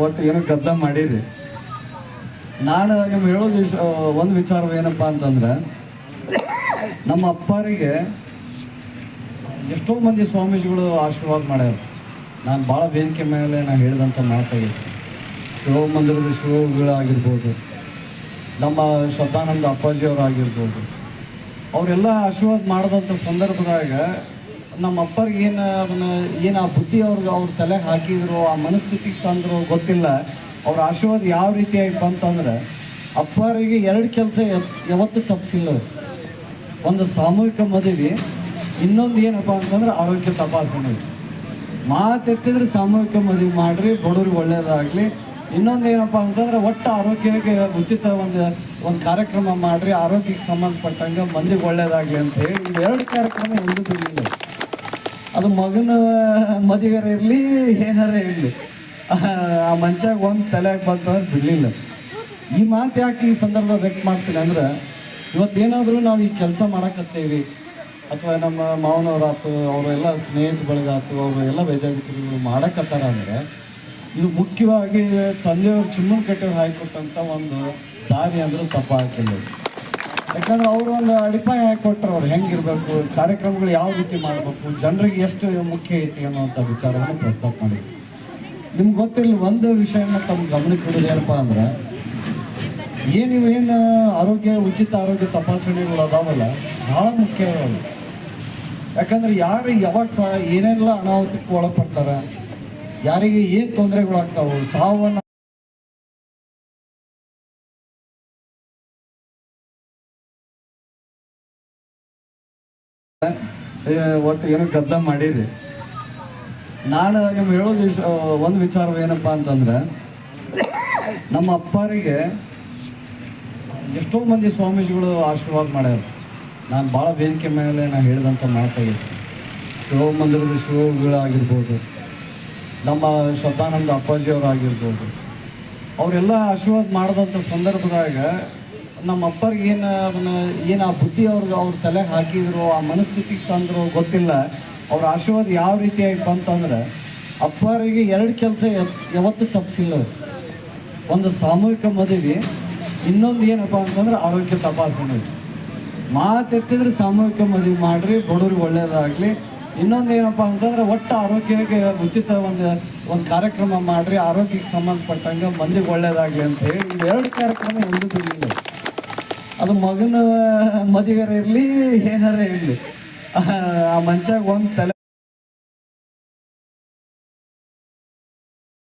ಒಟ್ಟು ಏನೋ ಗದ್ದಲ ಮಾಡಿರಿ. ನಾನು ನಿಮ್ಗೆ ಹೇಳೋದು ಒಂದು ವಿಚಾರ ಏನಪ್ಪ ಅಂತಂದ್ರೆ, ನಮ್ಮ ಅಪ್ಪರಿಗೆ ಎಷ್ಟೋ ಮಂದಿ ಸ್ವಾಮೀಜಿಗಳು ಆಶೀರ್ವಾದ ಮಾಡ್ಯಾರ. ನಾನು ಭಾಳ ವೇದಿಕೆ ಮೇಲೆ ನಾನು ಹೇಳಿದಂಥ ಮಾತಾಗಿ ಶಿವ ಮಂದಿರದ ಶಿವಗಳಾಗಿರ್ಬೋದು, ನಮ್ಮ ಶ್ರದ್ಧಾನಂದ ಅಪ್ಪಾಜಿಯವರು ಆಗಿರ್ಬೋದು, ಅವರೆಲ್ಲ ಆಶೀರ್ವಾದ ಮಾಡಿದಂಥ ಸಂದರ್ಭದಾಗ ನಮ್ಮ ಅಪ್ಪರಿಗೆ ಏನು ಆ ಬುದ್ಧಿ ಅವ್ರ ತಲೆಗೆ ಹಾಕಿದ್ರು, ಆ ಮನಸ್ಥಿತಿಗೆ ತಂದರು ಗೊತ್ತಿಲ್ಲ. ಅವ್ರ ಆಶೀರ್ವಾದ ಯಾವ ರೀತಿಯಾಗಿ ಬಂತಂದ್ರೆ, ಅಪ್ಪರಿಗೆ 2 ಕೆಲಸ ಯಾವತ್ತೂ ತಪ್ಪಿಸಿಲ್ಲ. ಒಂದು ಸಾಮೂಹಿಕ ಮದುವೆ, ಇನ್ನೊಂದು ಏನಪ್ಪ ಅಂತಂದ್ರೆ ಆರೋಗ್ಯ ತಪಾಸಣೆ. ಮಾತೆತ್ತಿದ್ರೆ ಸಾಮೂಹಿಕ ಮದುವೆ ಮಾಡಿರಿ, ಬಡವ್ರಿಗೆ ಒಳ್ಳೆಯದಾಗಲಿ. ಇನ್ನೊಂದು ಏನಪ್ಪ ಅಂತಂದ್ರೆ, ಒಟ್ಟು ಆರೋಗ್ಯಕ್ಕೆ ಉಚಿತ ಒಂದು ಕಾರ್ಯಕ್ರಮ ಮಾಡಿರಿ, ಆರೋಗ್ಯಕ್ಕೆ ಸಂಬಂಧಪಟ್ಟಂಗೆ ಮಂದಿಗೆ ಒಳ್ಳೆಯದಾಗಲಿ ಅಂತ ಹೇಳಿ 2 ಕಾರ್ಯಕ್ರಮ ಎಂದೂ ಬಿಡಲಿಲ್ಲ. ಅದು ಮಗನ ಮದುವೆರ ಇರಲಿ ಏನಾರ ಇರಲಿ, ಆ ಮನುಷ್ಯಾಗ ಒಂದು ತಲೆಯಾಗಿ ಬಂತಂದ್ರೆ ಬಿಡಲಿಲ್ಲ. ಈ ಮಾತು ಯಾಕೆ ಈ ಸಂದರ್ಭ ವ್ಯಕ್ತ ಮಾಡ್ತೀನಿ ಅಂದ್ರೆ, ಇವತ್ತೇನಾದರೂ ನಾವು ಈ ಕೆಲಸ ಮಾಡಕತ್ತೇವಿ, ಅಥವಾ ನಮ್ಮ ಮಾವನವರಾತು, ಅವರೆಲ್ಲ ಸ್ನೇಹಿತ ಬಳಗಾತು, ಅವರು ಎಲ್ಲ ವೈದ್ಯಾಧಿಕಾರಿಗಳು ಮಾಡಕತ್ತಾರ ಅಂದರೆ, ಇದು ಮುಖ್ಯವಾಗಿ ತಂದೆಯವರು ಚಿಮ್ಮನ ಕಟ್ಟೆಯವ್ರು ಹಾಕಿಕೊಟ್ಟಂಥ ಒಂದು ದಾರಿ ಅಂದ್ರೆ ತಪ್ಪ ಹಾಕಿಲ್ಲ. ಯಾಕಂದ್ರೆ ಅವರು ಒಂದು ಅಡಿಪಾಯ ಹಾಕಿಕೊಟ್ರು, ಅವ್ರು ಹೆಂಗಿರಬೇಕು, ಕಾರ್ಯಕ್ರಮಗಳು ಯಾವ ರೀತಿ ಮಾಡಬೇಕು, ಜನರಿಗೆ ಎಷ್ಟು ಮುಖ್ಯ ಐತಿ ಅನ್ನೋಂಥ ವಿಚಾರವನ್ನು ಪ್ರಸ್ತಾಪ ಮಾಡಿದ್ವಿ. ನಿಮ್ಗೆ ಗೊತ್ತಿರಲಿ, ಒಂದು ವಿಷಯನ ತಮ್ಮ ಗಮನಕ್ಕೆ ಇಡೋದು ಏನಪ್ಪ ಅಂದ್ರೆ, ಏನು ಉಚಿತ ಆರೋಗ್ಯ ತಪಾಸಣೆಗಳು ಅದಾವಲ್ಲ, ಭಾಳ ಮುಖ್ಯ ಅದಾವ. ಯಾಕಂದ್ರೆ ಯಾರು ಯಾವಾಗ ಏನೆಲ್ಲ ಅನಾಹುತಕ್ಕೆ ಒಳಪಡ್ತಾರೆ, ಯಾರಿಗೆ ಏನು ತೊಂದರೆಗಳಾಗ್ತಾವೆ, ಸಾವನ್ನು ಒಟ್ಟು ಏನೋ ಗದ್ದಲ ಮಾಡಿರಿ. ನಾನು ನಿಮ್ಗೆ ಹೇಳೋದು ಒಂದು ವಿಚಾರ ಏನಪ್ಪ ಅಂತಂದ್ರೆ, ನಮ್ಮ ಅಪ್ಪರಿಗೆ ಎಷ್ಟೋ ಮಂದಿ ಸ್ವಾಮೀಜಿಗಳು ಆಶೀರ್ವಾದ ಮಾಡ್ಯಾರ. ನಾನು ಭಾಳ ವೇದಿಕೆ ಮೇಲೆ ನಾನು ಹೇಳಿದಂಥ ಮಾತಾಗಿ ಶಿವ ಮಂದಿರದ ಶಿವಗಳಾಗಿರ್ಬೋದು, ನಮ್ಮ ಶ್ರದ್ಧಾನಂದ ಅಪ್ಪಾಜಿಯವರು ಆಗಿರ್ಬೋದು, ಅವರೆಲ್ಲ ಆಶೀರ್ವಾದ ಮಾಡಿದಂಥ ಸಂದರ್ಭದಾಗ ನಮ್ಮ ಅಪ್ಪರಿಗೆ ಏನು ಆ ಬುದ್ಧಿ ಅವ್ರ ತಲೆಗೆ ಹಾಕಿದ್ರು, ಆ ಮನಸ್ಥಿತಿಗೆ ತಂದರು ಗೊತ್ತಿಲ್ಲ. ಅವ್ರ ಆಶೀರ್ವಾದ ಯಾವ ರೀತಿಯಾಗಿ ಬಂತಂದ್ರೆ, ಅಪ್ಪರಿಗೆ 2 ಕೆಲಸ ಯಾವತ್ತೂ ತಪ್ಪಿಸಿಲ್ಲ. ಒಂದು ಸಾಮೂಹಿಕ ಮದುವೆ, ಇನ್ನೊಂದು ಏನಪ್ಪ ಅಂತಂದ್ರೆ ಆರೋಗ್ಯ ತಪಾಸಣೆ. ಮಾತೆತ್ತಿದ್ರೆ ಸಾಮೂಹಿಕ ಮದುವೆ ಮಾಡಿರಿ, ಬಡವ್ರಿಗೆ ಒಳ್ಳೆಯದಾಗಲಿ. ಇನ್ನೊಂದು ಏನಪ್ಪ ಅಂತಂದ್ರೆ, ಒಟ್ಟು ಆರೋಗ್ಯಕ್ಕೆ ಉಚಿತ ಒಂದು ಕಾರ್ಯಕ್ರಮ ಮಾಡಿರಿ, ಆರೋಗ್ಯಕ್ಕೆ ಸಂಬಂಧಪಟ್ಟಂಗೆ ಮಂದಿಗೆ ಒಳ್ಳೆಯದಾಗಲಿ ಅಂತ ಹೇಳಿ 2 ಕಾರ್ಯಕ್ರಮ ಎಂದೂ ಬಿಡಲಿಲ್ಲ. ಅದು ಮಗನ ಮದುವೆರ ಇರಲಿ ಏನಾರ ಇರಲಿ, ಆ ಮನುಷ್ಯಾಗ ಒಂದು ತಲೆ